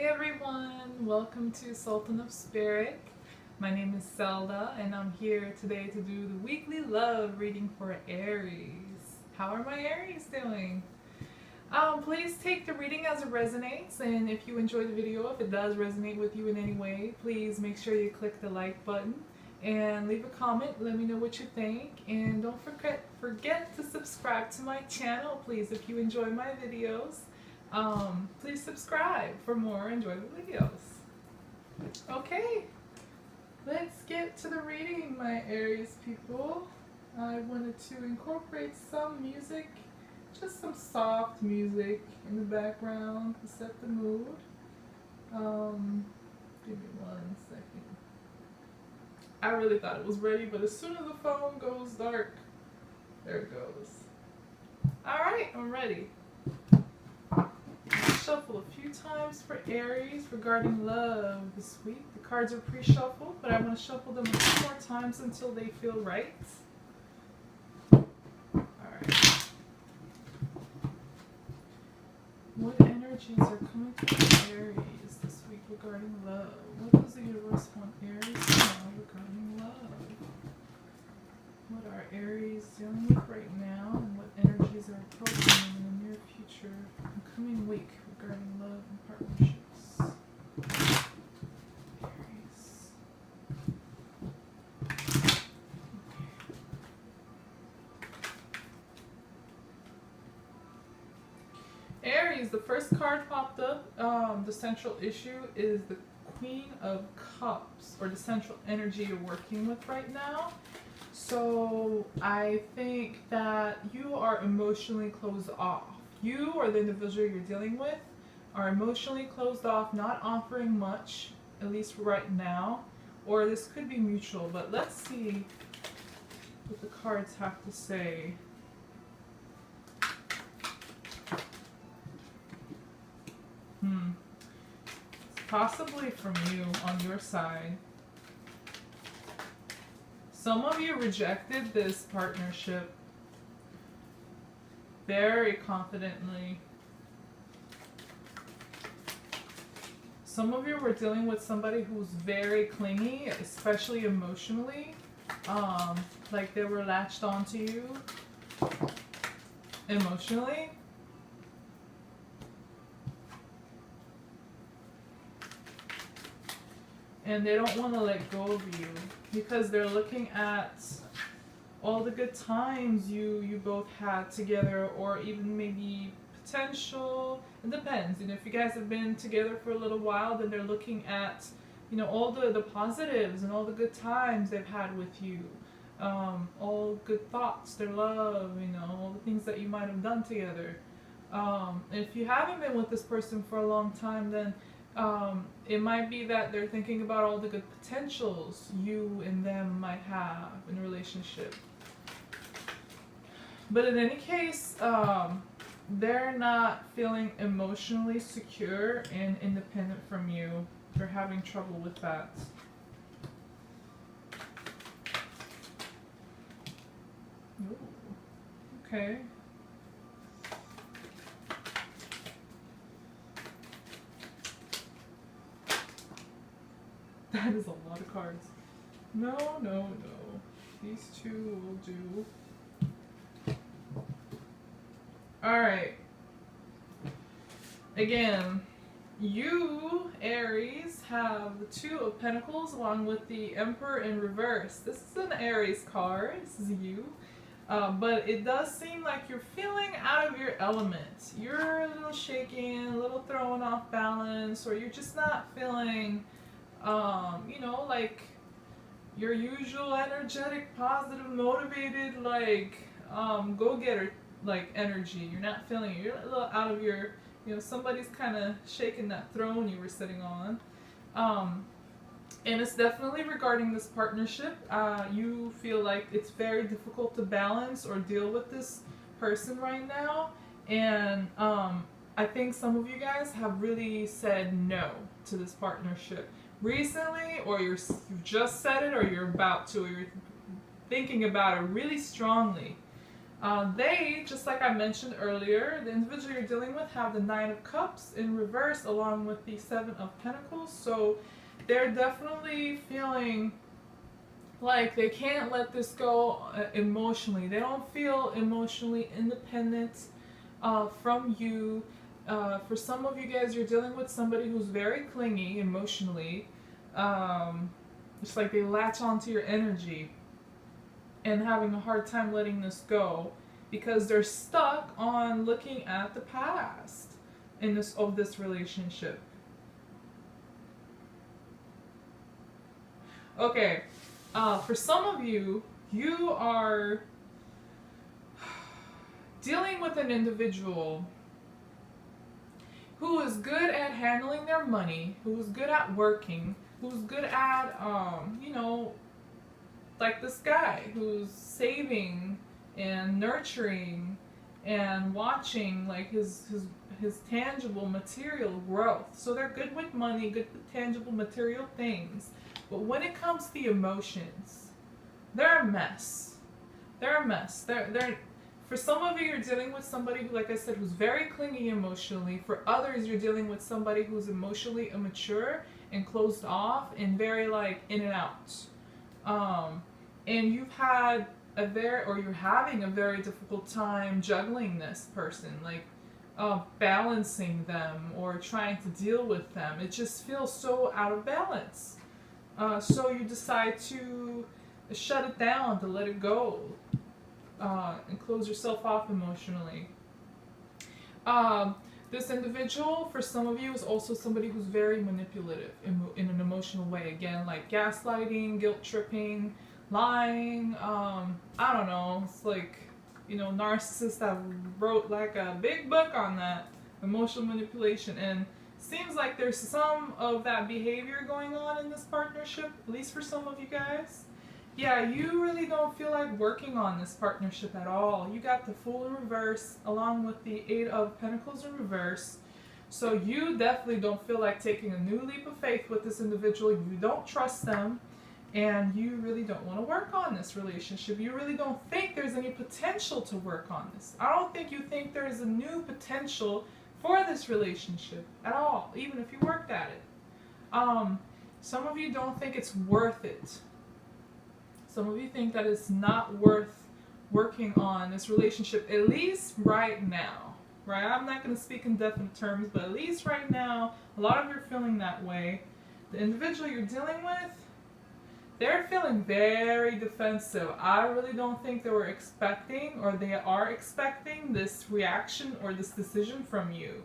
everyone, welcome to Sultan of Spirit. My name is Zelda and I'm here today to do the weekly love reading for Aries. How are my Aries doing? Please take the reading as it resonates, and if you enjoy the video, if it does resonate with you in any way, please make sure you click the like button and leave a comment. Let me know what you think, and don't forget to subscribe to my channel, please, if you enjoy my videos. Please subscribe for more enjoyable videos. Okay, let's get to the reading, my Aries people. I wanted to incorporate some music, just some soft music in the background to set the mood. Give me 1 second. I really thought it was ready, but as soon as the phone goes dark, there it goes. Alright, I'm ready. Shuffle a few times for Aries regarding love this week. The cards are pre-shuffled, but I'm going to shuffle them a few more times until they feel right. Alright. What energies are coming from Aries this week regarding love? What does the universe want Aries to know regarding love? What are Aries dealing with right now, and what energies are approaching them in the near future and coming week regarding love and partnerships? Aries. Aries, the first card popped up. The central issue is the Queen of Cups, or the central energy you're working with right now. So I think that you are emotionally closed off. You, or the individual you're dealing with, are emotionally closed off, not offering much, at least right now. Or this could be mutual, but let's see what the cards have to say. Possibly from you on your side. Some of you rejected this partnership very confidently. Some of you were dealing with somebody who's very clingy, especially emotionally. Like they were latched onto you emotionally. And they don't want to let go of you because they're looking at all the good times you both had together, or even maybe potential. It depends. If you guys have been together for a little while, then they're looking at, all the positives and all the good times they've had with you. All good thoughts, their love, all the things that you might have done together. If you haven't been with this person for a long time, then it might be that they're thinking about all the good potentials you and them might have in a relationship. But in any case, they're not feeling emotionally secure and independent from you. They're having trouble with that. Ooh, okay. That is a lot of cards. No. These two will do. Alright. Again, you, Aries, have the Two of Pentacles along with the Emperor in reverse. This is an Aries card. This is you. But it does seem like you're feeling out of your element. You're a little shaking, a little thrown off balance, or you're just not feeling like your usual energetic, positive, motivated, go-getter, energy. You're not feeling it. You're a little out of your, somebody's kind of shaking that throne you were sitting on. And it's definitely regarding this partnership. You feel like it's very difficult to balance or deal with this person right now. And I think some of you guys have really said no to this partnership recently, or you've just said it, or you're about to, or you're thinking about it really strongly. They, just like I mentioned earlier, the individual you're dealing with have the Nine of Cups in reverse along with the Seven of Pentacles. So they're definitely feeling like they can't let this go emotionally. They don't feel emotionally independent from you. For some of you guys, you're dealing with somebody who's very clingy emotionally. It's like they latch onto your energy and having a hard time letting this go because they're stuck on looking at the past in this relationship. Okay, for some of you, you are dealing with an individual who is good at handling their money, who is good at working, who's good at, like this guy who's saving and nurturing and watching like his tangible material growth. So they're good with money, good with tangible material things. But when it comes to the emotions, they're a mess. They're a mess. They're for some of you, you're dealing with somebody who, like I said, who's very clingy emotionally. For others, you're dealing with somebody who's emotionally immature and closed off and very like in and out. And you've had you're having a very difficult time juggling this person, like balancing them or trying to deal with them. It just feels so out of balance. So you decide to shut it down, to let it go, and close yourself off emotionally. This individual, for some of you, is also somebody who's very manipulative in an emotional way. Again, like gaslighting, guilt tripping, lying. I don't know. It's like, narcissists have wrote like a big book on that, emotional manipulation. And seems like there's some of that behavior going on in this partnership, at least for some of you guys. Yeah, you really don't feel like working on this partnership at all. You got the Fool in reverse along with the Eight of Pentacles in reverse. So you definitely don't feel like taking a new leap of faith with this individual. You don't trust them, and you really don't want to work on this relationship. You really don't think there's any potential to work on this. I don't think you think there's a new potential for this relationship at all, even if you worked at it. Some of you don't think it's worth it. Some of you think that it's not worth working on this relationship, at least right now, right? I'm not going to speak in definite terms, but at least right now, a lot of you are feeling that way. The individual you're dealing with, they're feeling very defensive. I really don't think they were expecting, or they are expecting, this reaction or this decision from you.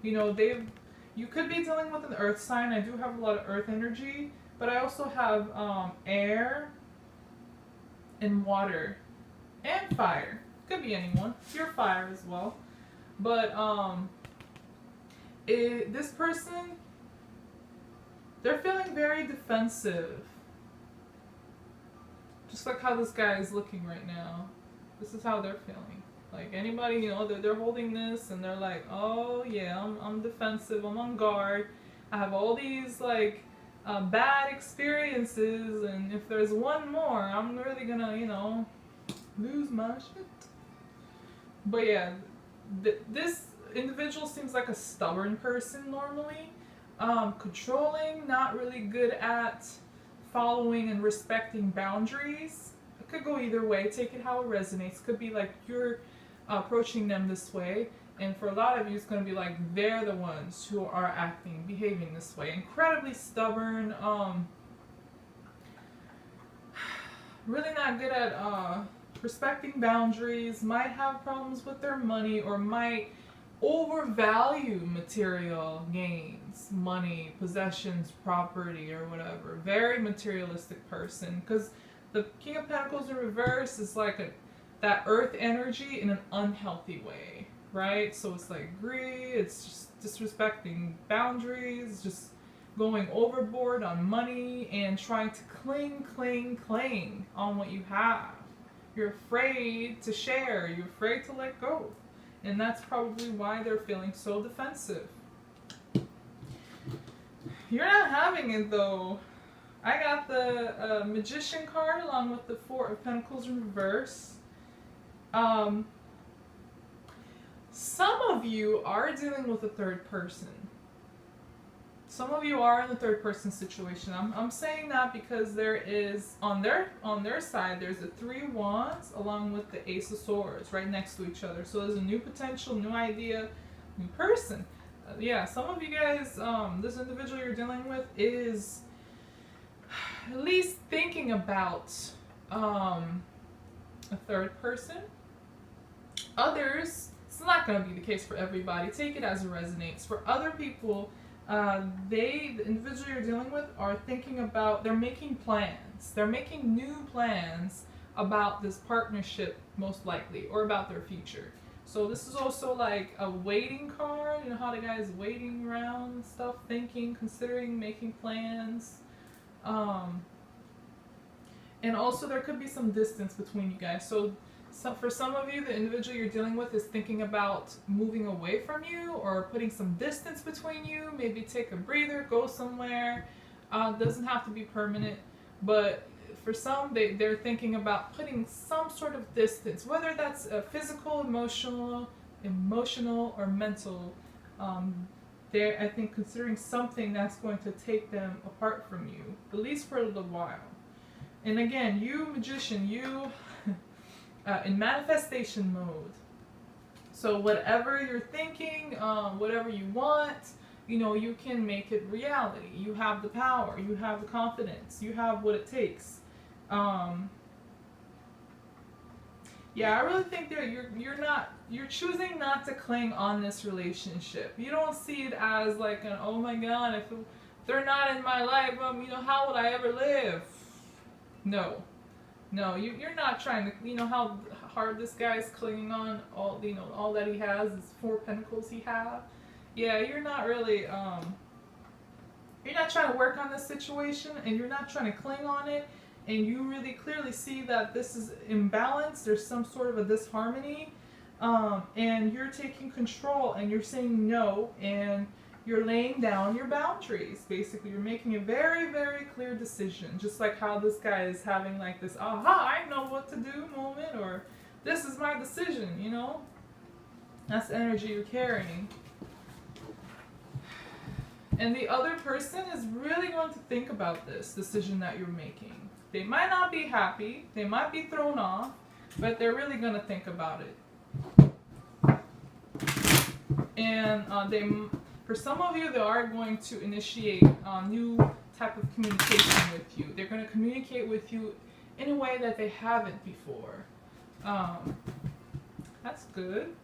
You could be dealing with an earth sign. I do have a lot of earth energy, but I also have air and water and fire. Could be anyone. You're fire as well. But this person, they're feeling very defensive. Just like how this guy is looking right now. This is how they're feeling. Like anybody, they're holding this and they're like, oh yeah, I'm defensive, I'm on guard. I have all these like bad experiences, and if there's one more, I'm really gonna, lose my shit. But yeah, this individual seems like a stubborn person normally. Controlling, not really good at following and respecting boundaries. It could go either way. Take it how it resonates. Could be like you're approaching them this way, and for a lot of you, it's going to be like they're the ones who are behaving this way. Incredibly stubborn, really not good at respecting boundaries, might have problems with their money, or might overvalue material gains, money, possessions, property, or whatever. Very materialistic person, because the King of Pentacles in reverse is like that earth energy in an unhealthy way, right? So it's like greed, it's just disrespecting boundaries, just going overboard on money and trying to cling on what you have. You're afraid to share, you're afraid to let go. And that's probably why they're feeling so defensive. You're not having it though. I got the Magician card along with the Four of Pentacles in reverse. Um, some of you are dealing with a third person. Some of you are in the third person situation. I'm saying that because there is on their side there's a 3 wands along with the ace of swords right next to each other. So there's a new potential, new idea, new person. Yeah, some of you guys, this individual you're dealing with is at least thinking about a third person. Others, it's not going to be the case for everybody. Take it as it resonates. For other people, the individual you're dealing with are thinking about, they're making plans. They're making new plans about this partnership, most likely, or about their future. So this is also like a waiting card. You know how the guy is waiting around and stuff, thinking, considering, making plans. And also there could be some distance between you guys. So for some of you, the individual you're dealing with is thinking about moving away from you or putting some distance between you. Maybe take a breather, go somewhere. Doesn't have to be permanent, but for some, they're thinking about putting some sort of distance, whether that's physical, emotional, or mental. They're, I think, considering something that's going to take them apart from you, at least for a little while. And again, you magician, you in manifestation mode. So whatever you're thinking, whatever you want, you know, you can make it reality. You have the power, you have the confidence, you have what it takes. Yeah, I really think that you're choosing not to cling on this relationship. You don't see it as like an, oh my god, if they're not in my life, you know, how would I ever live? No, you're not trying to, you know how hard this guy's clinging on all, you know, all that he has is 4 pentacles he have. Yeah, you're not really, you're not trying to work on this situation, and you're not trying to cling on it, and you really clearly see that this is imbalanced, there's some sort of a disharmony, and you're taking control, and you're saying no, and you're laying down your boundaries. Basically, you're making a very, very clear decision, just like how this guy is having like this, aha, I know what to do moment, or this is my decision, you know? That's the energy you're carrying. And the other person is really going to think about this decision that you're making. They might not be happy, they might be thrown off, but they're really going to think about it. And for some of you, they are going to initiate new type of communication with you. They're going to communicate with you in a way that they haven't before. That's good.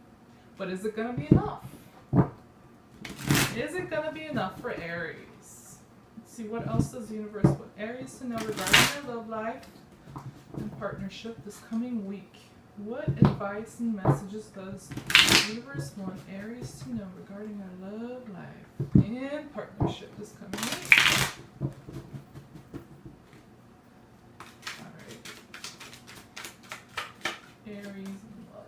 But is it going to be enough? Is it going to be enough for Aries? Let's see, what else does the universe want Aries to know regarding their love life and partnership this coming week? What advice and messages does the universe want Aries to know regarding their love life and partnership this coming week? Alright. Aries and love.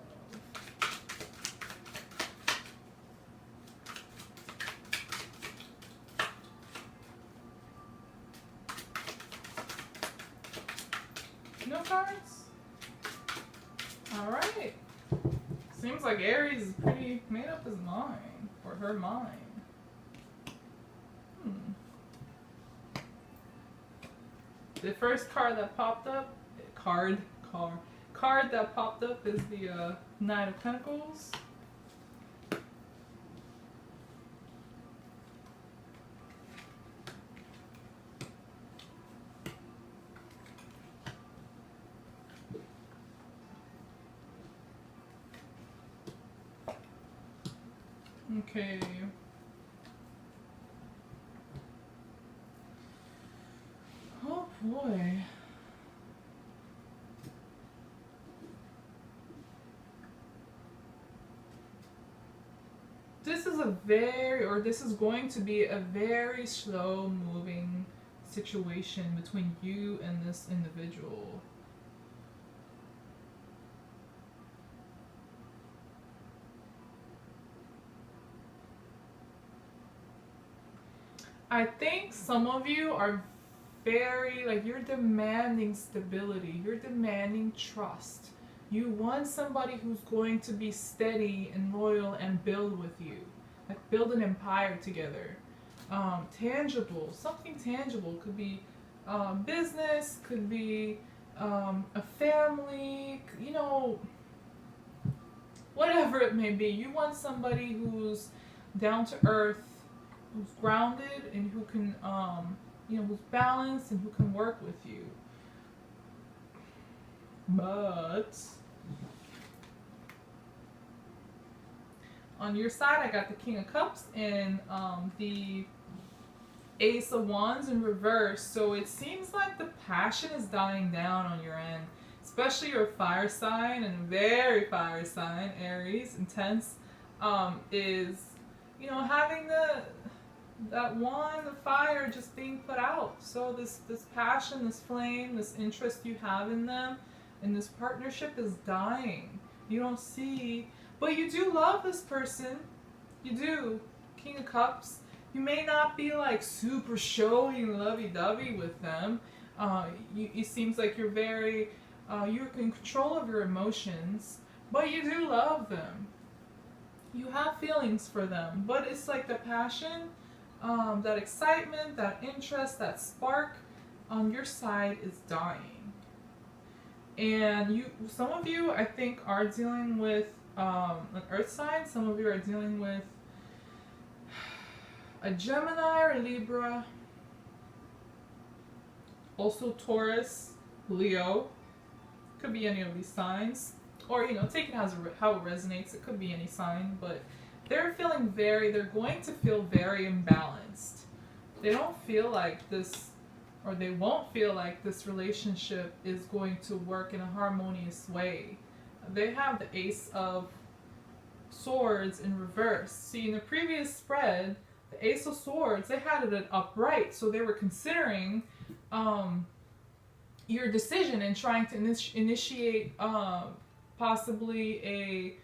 No cards? Alright. Seems like Aries is pretty made up his mind, or her mind. The first card that popped up, card that popped up is the Knight of Pentacles. Okay. Oh boy. This is going to be a very slow moving situation between you and this individual. I think some of you are very, like, you're demanding stability, you're demanding trust, You want somebody who's going to be steady and loyal and build with you, like build an empire together. Tangible, something tangible could be business, could be a family, you know, whatever it may be. You want somebody who's down to earth, who's grounded, and who can, who's balanced and who can work with you. But on your side, I got the King of Cups and the Ace of Wands in reverse. So it seems like the passion is dying down on your end, especially your fire sign and very fire sign, Aries, intense, is, having that wand of fire just being put out. So this passion, this flame, this interest you have in them, and this partnership is dying. You don't see, but you do love this person. You do. King of Cups. You may not be like super showy and lovey-dovey with them. It seems like you're very, you're in control of your emotions, but you do love them. You have feelings for them, but it's like the passion, that excitement, that interest, that spark on your side is dying. And some of you, I think, are dealing with an earth sign. Some of you are dealing with a Gemini or Libra. Also Taurus, Leo. Could be any of these signs. Or, take it how it resonates. It could be any sign. But they're going to feel very imbalanced. They don't feel like this, or they won't feel like this relationship is going to work in a harmonious way. They have the Ace of Swords in reverse. See, in the previous spread, the Ace of Swords, they had it upright, so they were considering your decision and trying to initiate possibly a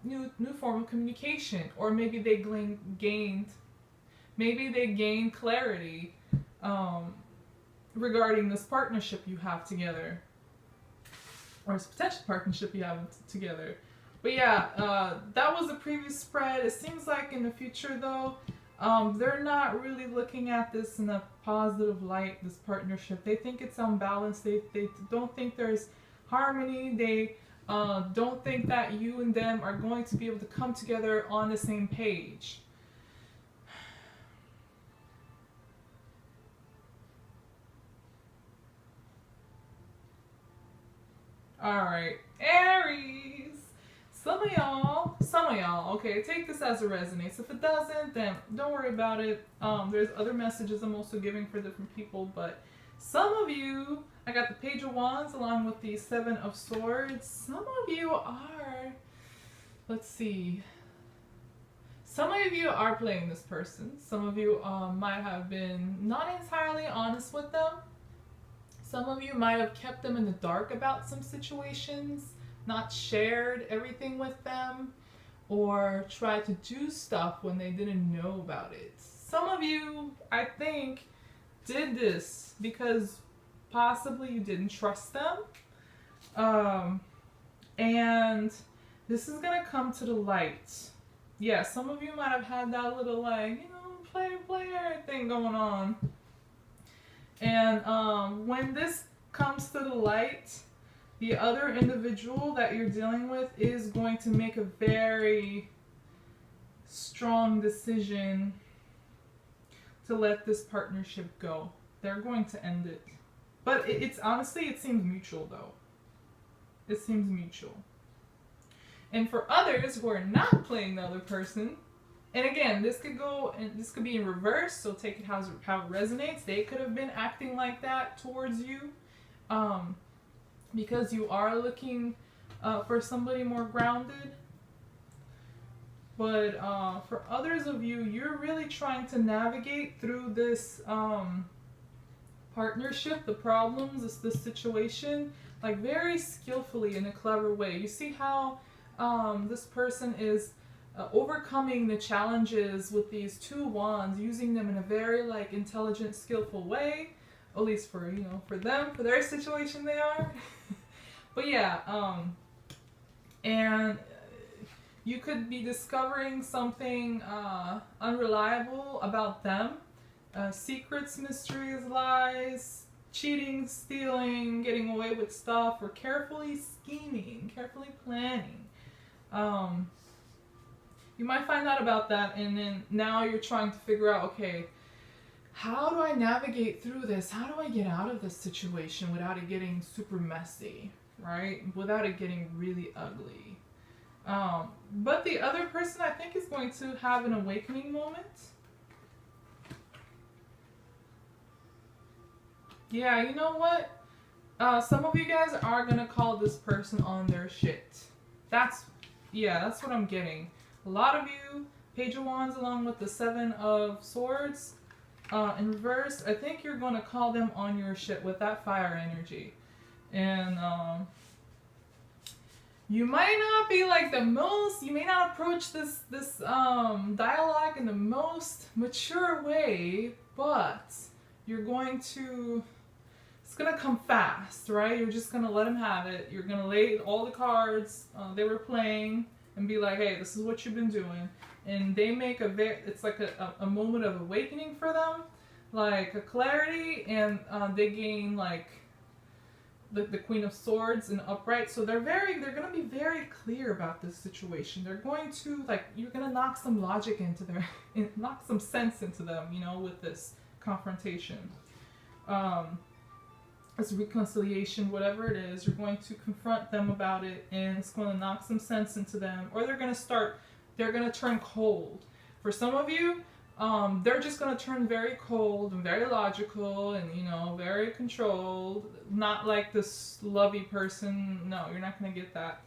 new form of communication, or maybe they gained clarity regarding this partnership you have together, or this potential partnership you have together. But yeah, that was the previous spread. It seems like in the future, though, they're not really looking at this in a positive light, this partnership. They think it's unbalanced. They don't think there's harmony. They don't think that you and them are going to be able to come together on the same page. Alright, Aries. Some of y'all, okay, take this as it resonates. If it doesn't, then don't worry about it. There's other messages I'm also giving for different people, but some of you, I got the Page of Wands along with the Seven of Swords. Some of you are, let's see, some of you are playing this person. Some of you might have been not entirely honest with them. Some of you might have kept them in the dark about some situations, not shared everything with them, or tried to do stuff when they didn't know about it. Some of you, I think, did this because possibly you didn't trust them. And this is going to come to the light. Yeah, some of you might have had that little, player thing going on. And when this comes to the light, the other individual that you're dealing with is going to make a very strong decision to let this partnership go. They're going to end it. But it's honestly, it seems mutual though. It seems mutual. And for others who are not playing the other person, and again, this could be in reverse, so take it how it resonates. They could have been acting like that towards you, because you are looking for somebody more grounded. But for others of you, you're really trying to navigate through this partnership, the problems, this situation, like very skillfully in a clever way. You see how this person is overcoming the challenges with these two wands, using them in a very intelligent, skillful way, at least for them, for their situation they are. But yeah, and you could be discovering something unreliable about them. Secrets, mysteries, lies, cheating, stealing, getting away with stuff, or carefully scheming, carefully planning. You might find out about that, and then now you're trying to figure out, okay, how do I navigate through this? How do I get out of this situation without it getting super messy, right? Without it getting really ugly. But the other person, I think, is going to have an awakening moment. Yeah, you know what? Some of you guys are gonna call this person on their shit. That's what I'm getting. A lot of you, Page of Wands along with the Seven of Swords in reverse, I think you're gonna call them on your shit with that fire energy. And you might not be like you may not approach this dialogue in the most mature way, but you're going to, it's gonna come fast, right? You're just gonna let them have it. You're gonna lay all the cards they were playing and be like, hey, this is what you've been doing. And they make it's like a moment of awakening for them, like a clarity, and they gain like the Queen of Swords and upright. So they're gonna be very clear about this situation. They're going to, like, you're gonna knock some logic into knock some sense into them, you know, with this confrontation. This reconciliation, whatever it is, you're going to confront them about it, and it's going to knock some sense into them, or they're going to turn cold. For some of you, they're just going to turn very cold and very logical and, you know, very controlled. Not like this lovey person. No, you're not going to get that.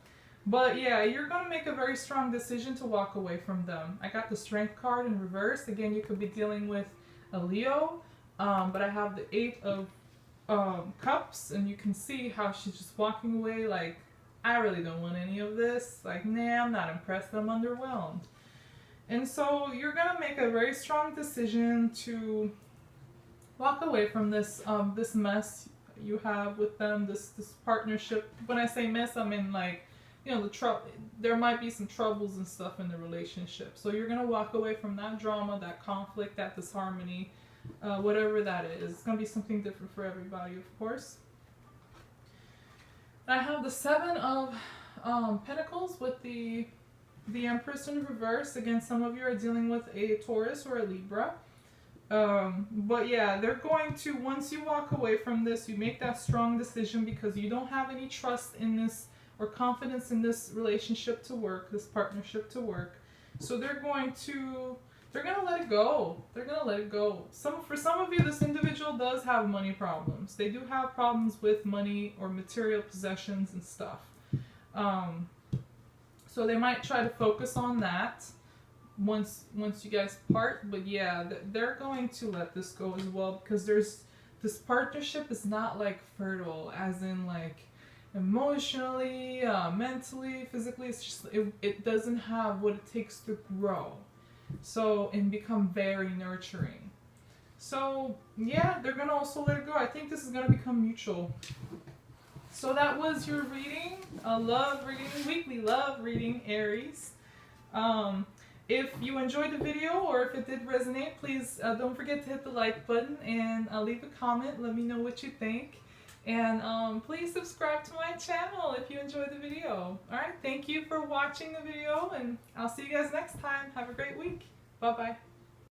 But yeah, you're going to make a very strong decision to walk away from them. I got the Strength card in reverse. Again, you could be dealing with a Leo, but I have the Eight of Cups, and you can see how she's just walking away like, I really don't want any of this. Like, nah, I'm not impressed. I'm underwhelmed. And so you're gonna make a very strong decision to walk away from this this mess you have with them, this partnership. When I say mess, I mean, like, you know, there might be some troubles and stuff in the relationship. So you're gonna walk away from that drama, that conflict, that disharmony, whatever that is. It's gonna be something different for everybody, of course. I have the Seven of Pentacles with the Empress in reverse. Again, some of you are dealing with a Taurus or a Libra. But yeah, they're going to, once you walk away from this, you make that strong decision because you don't have any trust in this or confidence in this relationship to work, this partnership to work. So they're going to let it go. They're going to let it go. For some of you, this individual does have money problems. They do have problems with money or material possessions and stuff. So they might try to focus on that once you guys part. But yeah, they're going to let this go as well, because this partnership is not like fertile, as in like emotionally, mentally, physically. It's just it doesn't have what it takes to grow. So, and become very nurturing. So yeah, they're gonna also let it go. I think this is gonna become mutual. So that was your reading, love reading, weekly love reading, Aries. If you enjoyed the video or if it did resonate, please don't forget to hit the like button and leave a comment. Let me know what you think. And please subscribe to my channel if you enjoyed the video. Alright, thank you for watching the video, and I'll see you guys next time. Have a great week. Bye-bye.